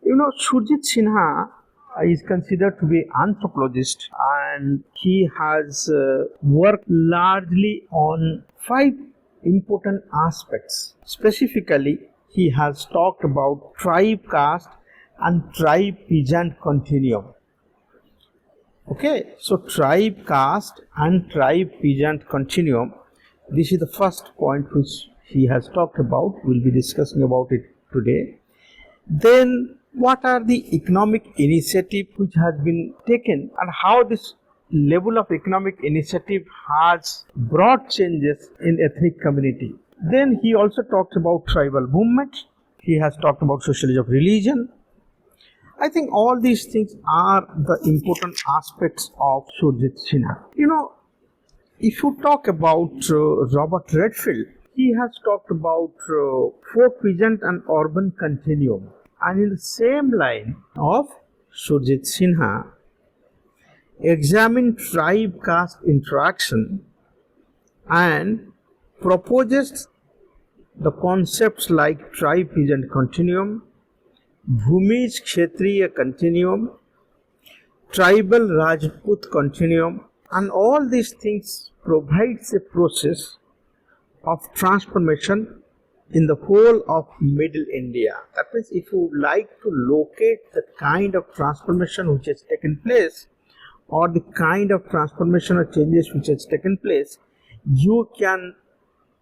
Surjeet Sinha is considered to be anthropologist, and he has worked largely on five important aspects. Specifically, he has talked about tribe caste and tribe peasant continuum. Okay, so tribe caste and tribe peasant continuum. This is the first point which he has talked about. We'll be discussing about it today. Then, what are the economic initiative which has been taken and how this level of economic initiative has brought changes in ethnic community. Then he also talks about tribal movement. He has talked about sociology of religion. I think all these things are the important aspects of Surjeet Sinha. If you talk about Robert Redfield, he has talked about folk peasant and urban continuum. And in the same line of Surjeet Sinha, examine tribe caste interaction and proposes the concepts like tribe peasant continuum, Bhumij Kshatriya continuum, tribal Rajput continuum, and all these things provides a process of transformation in the whole of Middle India. That means if you like to locate the kind of transformation which has taken place or the kind of transformation or changes which has taken place, you can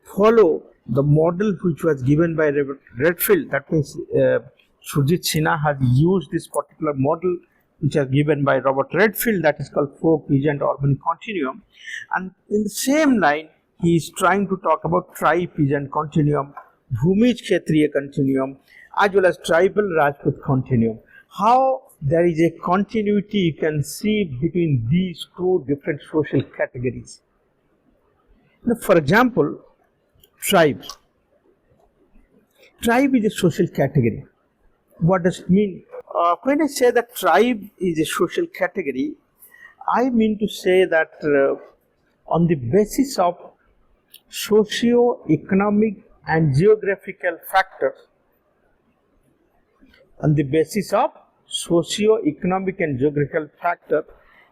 follow the model which was given by Robert Redfield. That means Surjeet Sinha has used this particular model which was given by Robert Redfield, that is called folk peasant urban continuum, and in the same line he is trying to talk about tribe peasant continuum, Bhumij Kshatriya continuum, as well as tribal Rajput continuum. How there is a continuity you can see between these two different social categories. Now, for example, tribe. Tribe is a social category. What does it mean? When I say that tribe is a social category, I mean to say that on the basis of socio-economic and geographical factors,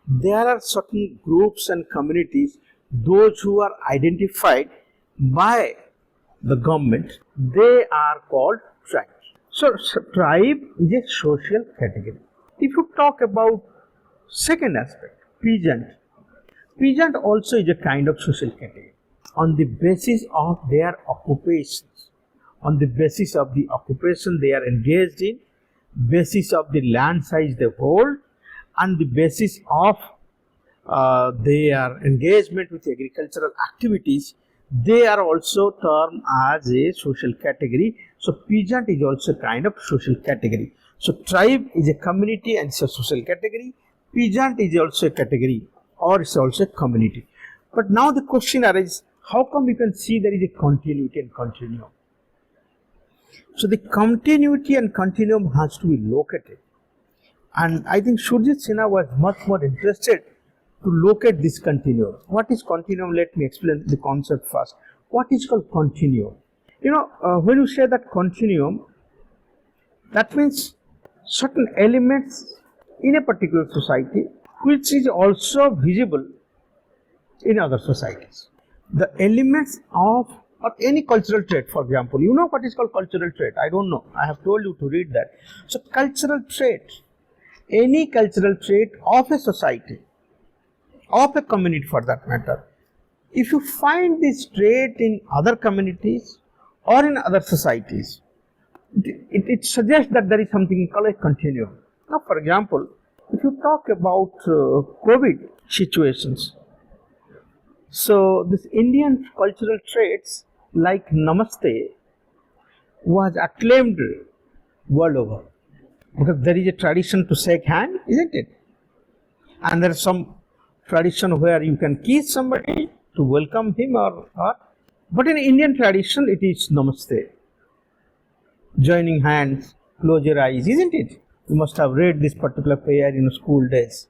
there are certain groups and communities, those who are identified by the government, they are called tribes. So tribe is a social category. If you talk about second aspect, peasant also is a kind of social category. On the basis of their occupations, on the basis of the occupation they are engaged in, basis of the land size they hold, and the basis of their engagement with agricultural activities, they are also termed as a social category. So peasant is also a kind of social category. So tribe is a community and it's a social category. Peasant is also a category or it's also a community. But now the question arises, how come you can see there is a continuity and continuum? So the continuity and continuum has to be located. And I think Surjeet Sinha was much more interested to locate this continuum. What is continuum? Let me explain the concept first. What is called continuum? When you say that continuum, that means certain elements in a particular society which is also visible in other societies. The elements of or any cultural trait, for example, you know what is called cultural trait? I don't know. I have told you to read that. So cultural trait, any cultural trait of a society, of a community for that matter, if you find this trait in other communities or in other societies, it suggests that there is something called a continuum. Now, for example, if you talk about COVID situations, so this Indian cultural traits like Namaste was acclaimed world over because there is a tradition to shake hand, isn't it? And there is some tradition where you can kiss somebody to welcome him or her. But in Indian tradition, it is Namaste. Joining hands, close your eyes, isn't it? You must have read this particular prayer in school days.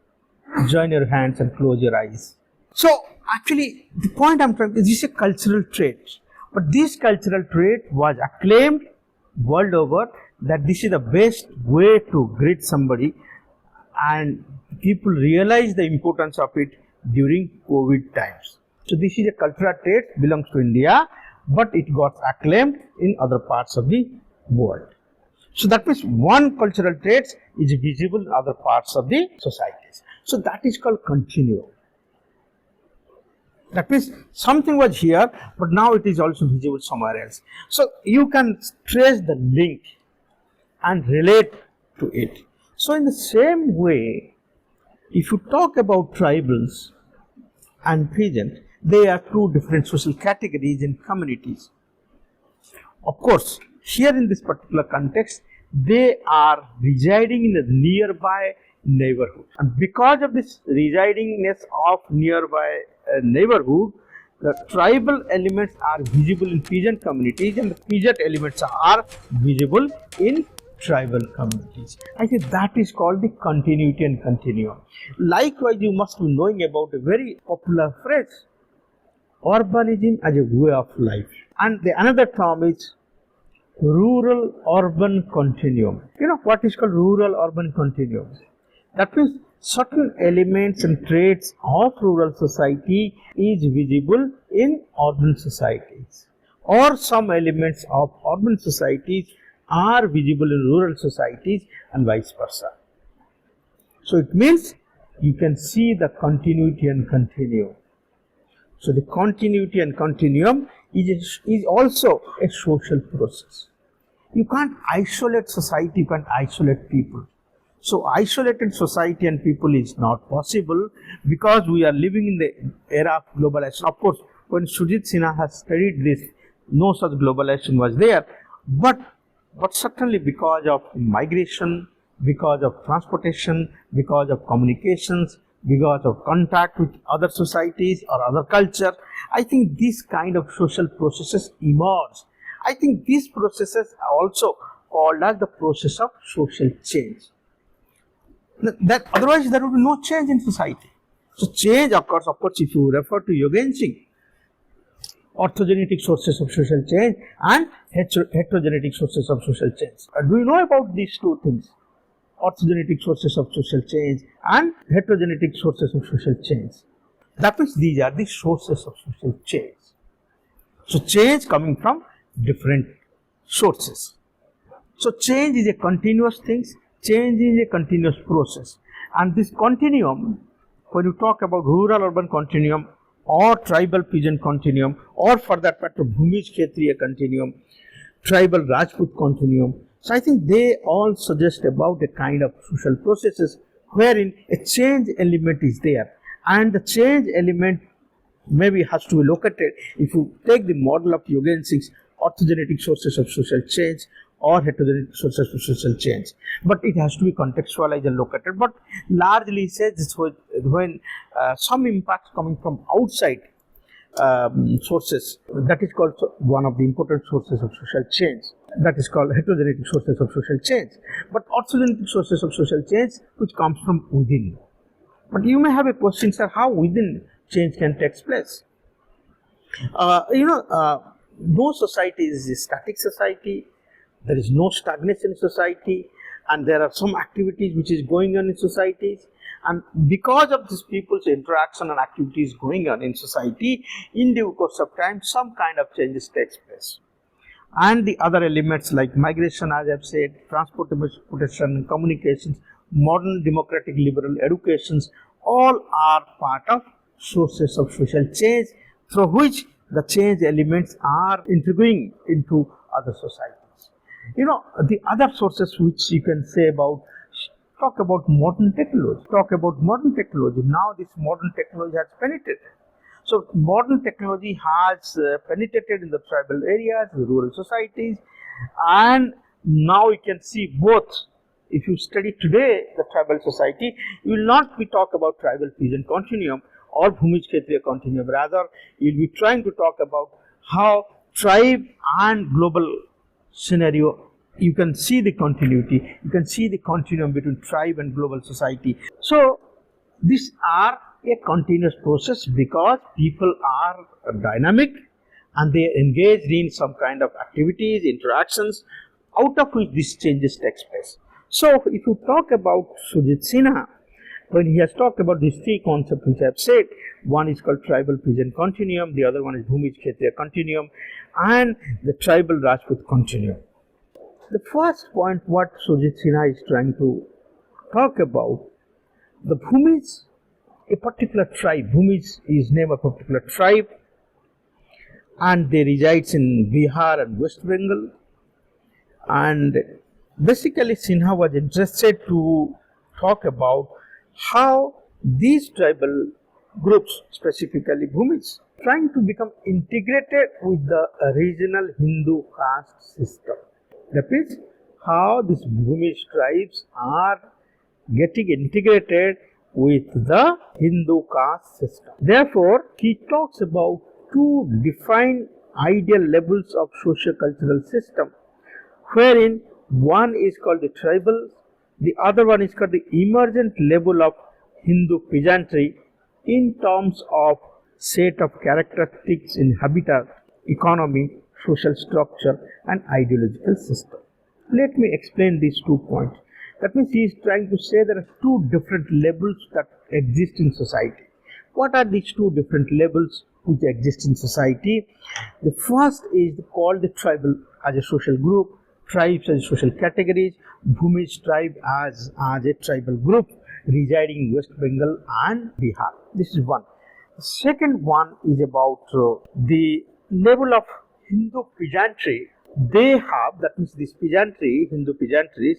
Join your hands and close your eyes. So, actually, the point I'm trying to this is a cultural trait. But this cultural trait was acclaimed world over that this is the best way to greet somebody, and people realize the importance of it during COVID times. So this is a cultural trait, belongs to India, but it got acclaimed in other parts of the world. So that means one cultural trait is visible in other parts of the societies. So that is called continuum. That means something was here, but now it is also visible somewhere else. So you can trace the link and relate to it. So in the same way, if you talk about tribals and peasant, they are two different social categories and communities. Of course, here in this particular context, they are residing in a nearby neighborhood. And because of this residingness of nearby neighborhood, the tribal elements are visible in peasant communities and the peasant elements are visible in tribal communities. I think that is called the continuity and continuum. Likewise, you must be knowing about a very popular phrase, urbanism as a way of life. And the another term is rural-urban continuum. You know what is called rural-urban continuum? That means certain elements and traits of rural society is visible in urban societies, or some elements of urban societies are visible in rural societies and vice versa. So it means you can see the continuity and continuum. So the continuity and continuum is also a social process. You can't isolate society, you can't isolate people. So isolated society and people is not possible because we are living in the era of globalization. Of course, when Surjeet Sinha has studied this, no such globalization was there, but certainly because of migration, because of transportation, because of communications, because of contact with other societies or other culture, I think these kind of social processes emerge. I think these processes are also called as the process of social change. That otherwise there would be no change in society. So change occurs, of course, if you refer to Yogen Singh, orthogenetic sources of social change and heterogenetic sources of social change. Do you know about these two things? Orthogenetic sources of social change and heterogenetic sources of social change. That means these are the sources of social change. So change coming from different sources. So change is a continuous thing. Change is a continuous process. And this continuum, when you talk about rural-urban continuum or tribal-peasant continuum, or for that matter Bhumij Kshatriya continuum, tribal Rajput continuum, so I think they all suggest about a kind of social processes wherein a change element is there, and the change element maybe has to be located. If you take the model of Yogen Singh's orthogenetic sources of social change or heterogenetic sources of social change, but it has to be contextualized and located. But largely says this when some impacts coming from outside sources, that is called one of the important sources of social change. That is called heterogenetic sources of social change. But orthogenetic sources of social change which comes from within. But you may have a question, sir, how within change can take place? No society is a static society. There is no stagnation in society, and there are some activities which is going on in societies, and because of these people's interaction and activities going on in society, in due course of time some kind of changes takes place. And the other elements like migration, as I have said, transportation, communications, modern democratic liberal educations, all are part of sources of social change through which the change elements are integrating into other societies. You know, the other sources which you can say about, talk about modern technology. Now this modern technology has penetrated. So modern technology has penetrated in the tribal areas, the rural societies, and now you can see both. If you study today the tribal society, you will not be talk about tribal peasant continuum or Bhumij Kshatriya continuum. Rather, you will be trying to talk about how tribe and global scenario, you can see the continuity, you can see the continuum between tribe and global society. So these are a continuous process because people are dynamic and they engaged in some kind of activities, interactions, out of which these changes takes place. So if you talk about Surjeet Sinha, when he has talked about these three concepts which I have said, one is called tribal Peasant Continuum, the other one is Bhumij Kshatriya Continuum, and the tribal Rajput Continuum. The first point what Surjeet Sinha is trying to talk about, the Bhumij, a particular tribe, Bhumij is name of a particular tribe, and they resides in Bihar and West Bengal, and basically Sinha was interested to talk about how these tribal groups, specifically Bhumij, trying to become integrated with the regional Hindu caste system. That is, how these Bhumij tribes are getting integrated with the Hindu caste system. Therefore, he talks about two defined ideal levels of socio-cultural system, wherein one is called the tribal, the other one is called the emergent level of Hindu peasantry in terms of set of characteristics in habitat, economy, social structure and ideological system. Let me explain these 2 points. That means he is trying to say there are two different levels that exist in society. What are these two different levels which exist in society? The first is called the tribal as a social group, tribes as social categories, Bhumij tribe as a tribal group residing in West Bengal and Bihar. This is one. The second one is about the level of Hindu peasantry they have, that means this peasantry, Hindu peasantries,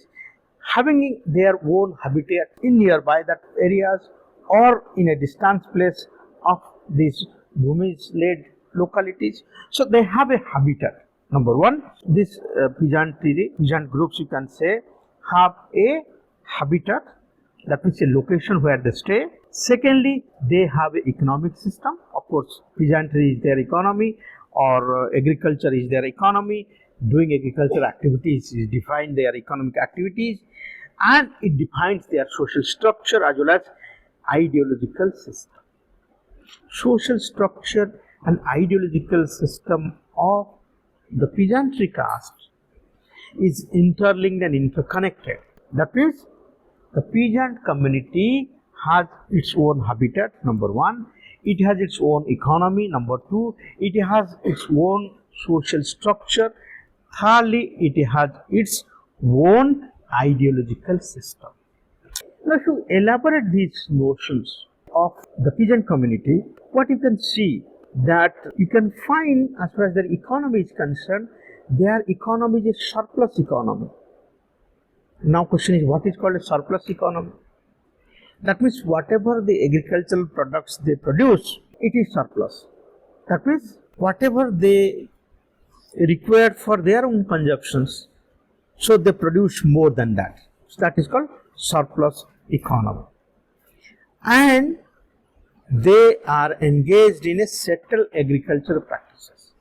having their own habitat in nearby that areas or in a distant place of these Bhumij-led localities. So they have a habitat. Number one, this peasant groups, you can say, have a habitat, that means a location where they stay. Secondly, they have an economic system. Of course, peasantry is their economy, or agriculture is their economy. Doing agricultural activities is define their economic activities, and it defines their social structure as well as ideological system. Social structure and ideological system of the peasantry caste is interlinked and interconnected. That means the peasant community has its own habitat, number one. It has its own economy, number two. It has its own social structure. Thirdly, it has its own ideological system. Now, to elaborate these notions of the peasant community, what you can see that you can find, as far as their economy is concerned, their economy is a surplus economy. Now, question is, what is called a surplus economy? That means whatever the agricultural products they produce, it is surplus. That means whatever they require for their own consumptions, so they produce more than that. So that is called surplus economy. And they are engaged in a settled agricultural practices.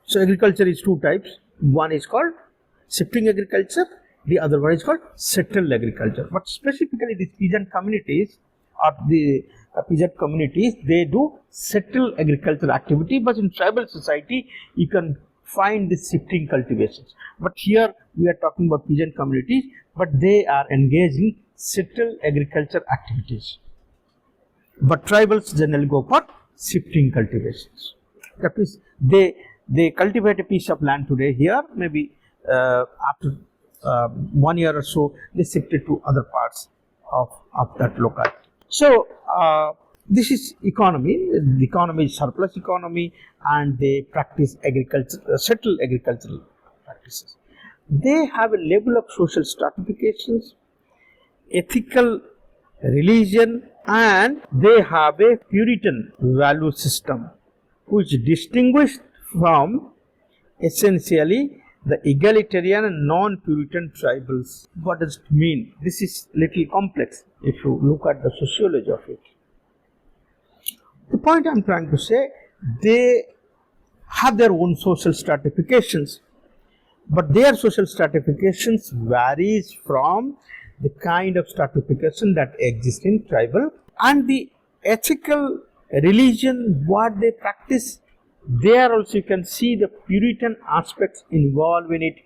So agriculture is two types. One is called shifting agriculture, the other one is called settled agriculture. But specifically these peasant communities or the peasant communities, they do settled agricultural activity, but in tribal society you can find the shifting cultivations. But here we are talking about peasant communities, but they are engaged in settled agriculture activities. But tribals generally go for shifting cultivations. That is, they cultivate a piece of land today here, maybe after 1 year or so, they shift it to other parts of that locality. So, this is economy. The economy is surplus economy, and they practice agriculture, settled agricultural practices. They have a level of social stratifications, ethical religion, and they have a Puritan value system, which distinguished from essentially the egalitarian and non-Puritan tribals. What does it mean? This is little complex if you look at the sociology of it. The point I am trying to say, they have their own social stratifications, but their social stratifications varies from the kind of stratification that exists in tribal, and the ethical religion what they practice, there also you can see the Puritan aspects involved in it,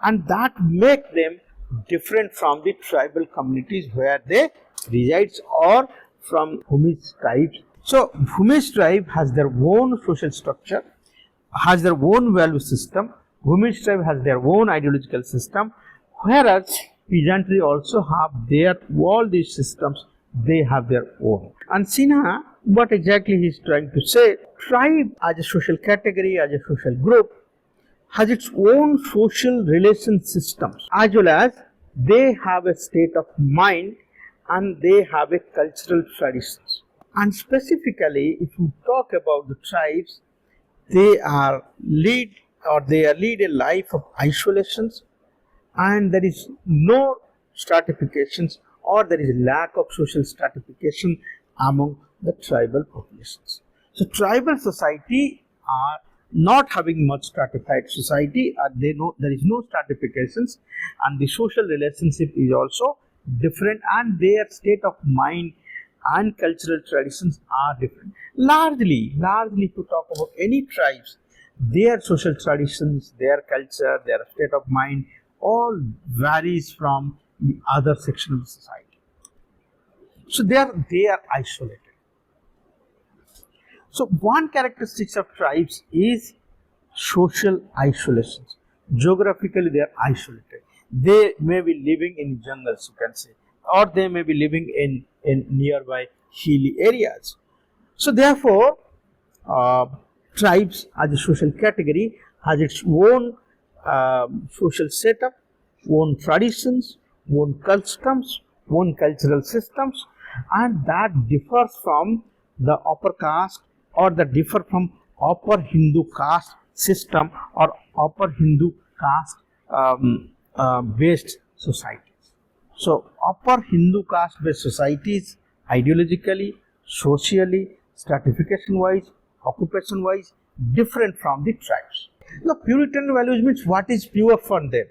and that make them different from the tribal communities where they resides or from Bhumij tribes. So Bhumij tribe has their own social structure, has their own value system. Bhumij tribe has their own ideological system, whereas peasantry also have their all these systems. They have their own. And Sinha, what exactly he is trying to say? Tribe as a social category, as a social group, has its own social relation systems, as well as they have a state of mind and they have a cultural traditions. And specifically, if you talk about the tribes, they lead a life of isolations, and there is no stratifications or there is lack of social stratification among the tribal populations. So tribal society are not having much stratified society, they know there is no stratifications, and the social relationship is also different, and their state of mind and cultural traditions are different. Largely if you talk about any tribes, their social traditions, their culture, their state of mind all varies from the other section of the society. So they are isolated. So one characteristic of tribes is social isolation. Geographically they are isolated. They may be living in jungles, you can say, or they may be living in nearby hilly areas. So therefore, tribes as a social category has its own social setup, own traditions, own customs, own cultural systems, and that differs from the upper caste, or that differ from upper Hindu caste system or upper Hindu caste based societies. So upper Hindu caste based societies, ideologically, socially, stratification wise, occupation wise, different from the tribes. Now Puritan values means what is pure for them.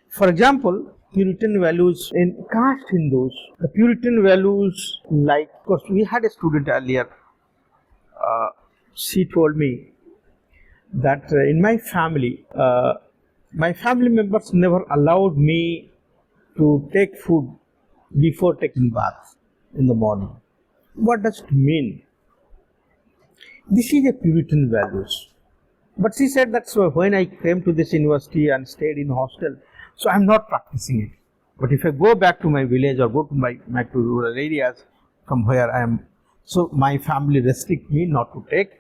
For example, Puritan values in caste Hindus, the Puritan values, like, of course, we had a student earlier, she told me that in my family members never allowed me to take food before taking bath in the morning. What does it mean? This is a Puritan values. But she said that so when I came to this university and stayed in hostel, so I am not practicing it. But if I go back to my village or go to back to rural areas from where I am, so my family restrict me not to take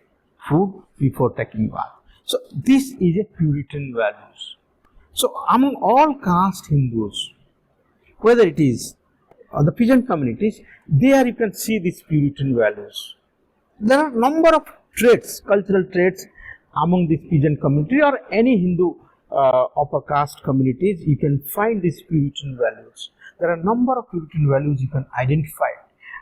food before taking bath. So this is a Puritan values. So among all caste Hindus, whether it is the peasant communities, there you can see these Puritan values. There are a number of traits, cultural traits among this peasant community or any Hindu upper caste communities. You can find these Puritan values. There are a number of Puritan values you can identify,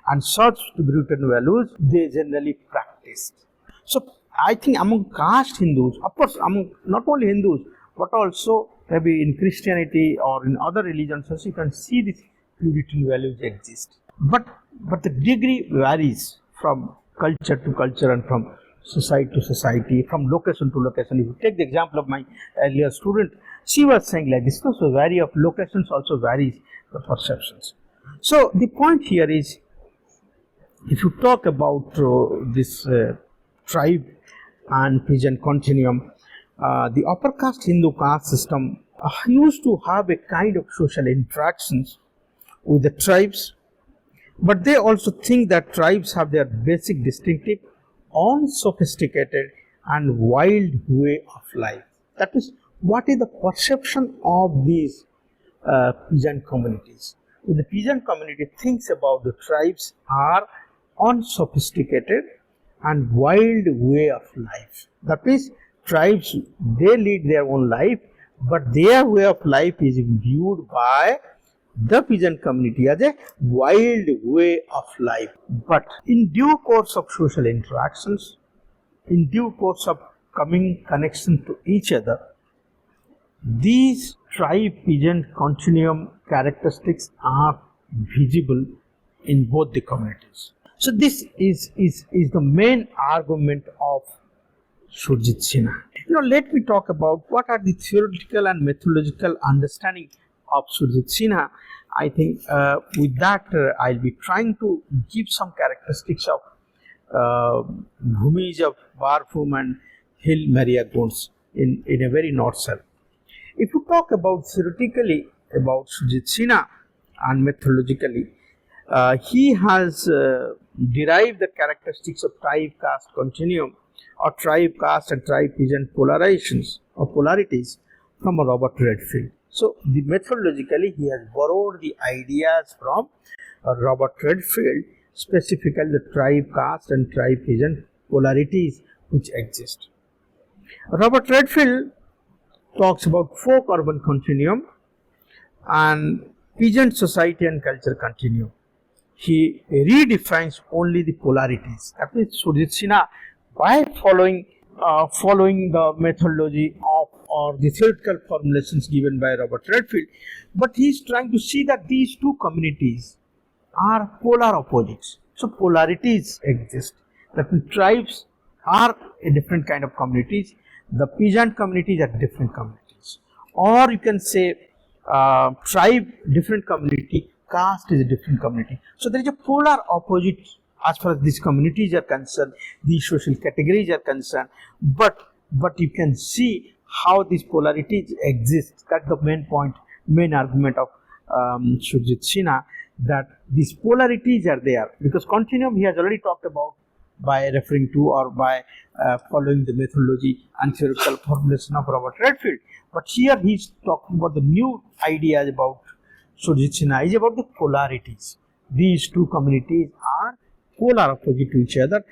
and such Puritan values they generally practiced. So I think among caste Hindus, of course among not only Hindus but also maybe in Christianity or in other religions also you can see these Puritan values exist. But the degree varies from culture to culture and from society to society, from location to location. If you take the example of my earlier student, she was saying like this, so vary of locations also varies the perceptions. So the point here is, if you talk about this tribe and peasant continuum, the upper caste Hindu caste system used to have a kind of social interactions with the tribes, but they also think that tribes have their basic distinctive, unsophisticated and wild way of life. That is, what is the perception of these peasant communities? The peasant community thinks about the tribes are unsophisticated and wild way of life. That is, tribes, they lead their own life, but their way of life is viewed by the peasant community as a wild way of life. But in due course of social interactions, in due course of coming connection to each other, these tribe peasant continuum characteristics are visible in both the communities. So this is the main argument of Surjeet Sinha. Let me talk about what are the theoretical and methodological understanding of Surjeet Sinha. I think with that I'll be trying to give some characteristics of Bhumij of Barfum and Hill Maria Gons in a very nutshell. If you talk about theoretically about Surjeet Sinha and methodologically, he has derived the characteristics of tribe caste continuum or tribe caste and tribe peasant polarizations or polarities from Robert Redfield. So, methodologically, he has borrowed the ideas from Robert Redfield, specifically the tribe caste and tribe peasant polarities which exist. Robert Redfield talks about folk urban continuum and peasant society and culture continuum. He redefines only the polarities. That means Surjeet Sinha, by following the methodology of or the theoretical formulations given by Robert Redfield, but he is trying to see that these two communities are polar opposites. So polarities exist. That means tribes are a different kind of communities. The peasant communities are different communities, or you can say tribe different community, caste is a different community. So there is a polar opposite as far as these communities are concerned, these social categories are concerned. But you can see how these polarities exist. That's the main point, main argument of Surjeet Sinha, that these polarities are there, because continuum he has already talked about by referring to or by following the methodology and theoretical formulation of Robert Redfield. But here he is talking about the new ideas about Surjeet Sinha is about the polarities. These two communities are polar opposite to each other.